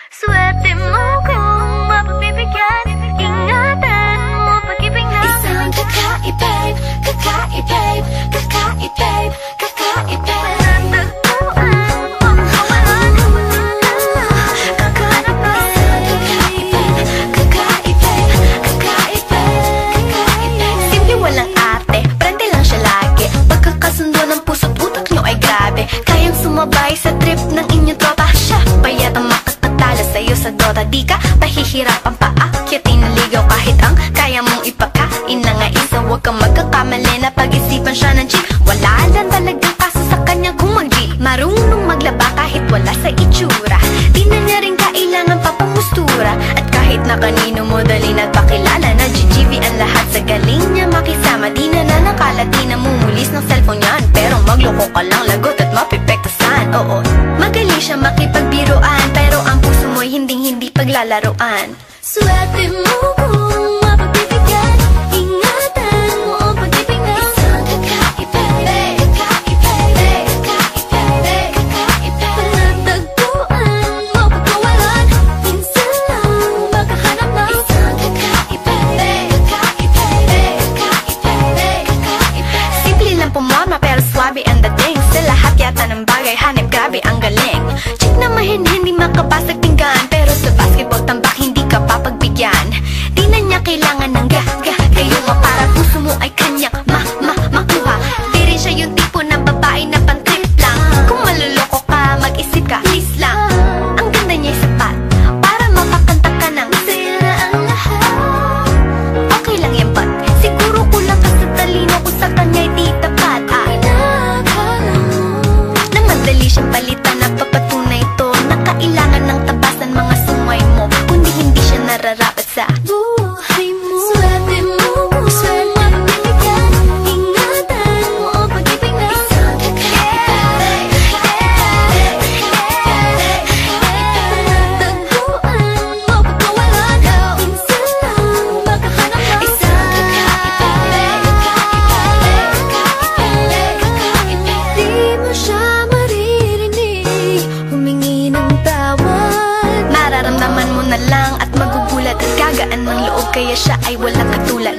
Swerte mo kung mapagbibigyan. Ingatan mo pag-ibig na isang kakaibig, kakaibig, kakaibig, kakaibig. Kayang sumabay sa trip ng inyong tropa. Siya payat ang makatatalo sa'yo sa Dota. Di ka pahihirapan pa akyatin ng ligaw. Kahit ang kaya mong ipakain na nga isa. Huwag kang magkakamali na pag-isipan siya ng chick. Wala lang talagang kaso sa kanya kung mag-G. Marunong maglaba kahit wala sa itsura. Di na niya rin kailangan papamustura. At kahit na kanino mo dali nagpakilala na GGV ang lahat sa galing niya makisama. Di na nakala, di na mumulis ng cellphone yan. Pero magloko ka lang, lagot at mapipektasan. Oo, magaling siya makipagbiruan, pero ang puso mo'y hindi paglalaruan. Swerte mo kung mapagbibigyan. Ingatan mo ang pag-ibig na isang kakaibig, kakaibig, kakaibig, kakaibig. Panatagpuan mo pagkawalan. Minsan lang makahanap ng isang kakaibig, kakaibig, kakaibig, kakaibig. Simple lang pumama pero swabe ang dating. Sa lahat yata ng bagay hanip, grabe ang galing. Chick na mahin, hindi makabasag pinggan. Pero sa basketball tambak hindi ka papagbigyan. Di na niya kailangan ng kayo para puso mo ay kanyang makuha. Di rin siya yung tipo ng babae na pan-trip lang. Kung maluloko ka, mag-isip ka, please lang. Ang ganda niya'y sapat para mapakanta ka ng sira ang lahat. Okay lang yan but siguro kulang ka sa talino kung sa kanya'y di tapat. Na madali siyang palitan na papatunay ito na kailangan ng tabasan mga sungay mo. Kundi hindi siya nararapat sa buhay mo. Swerte mo kung mapagbibigyan. Ingatan mo ang pag-ibig na isang kakaibig, kakaibig, kakaibig. Panatagpuan mo pagkawalan. Minsan lang makahanap ng isang kakaibig, kakaibig, kakaibig, kakaibig. Di mo siya maririnig humingi ng tawad. mararamdaman mo na lang at magugulat at gagaan ng loob kaya siya ay walang katulad.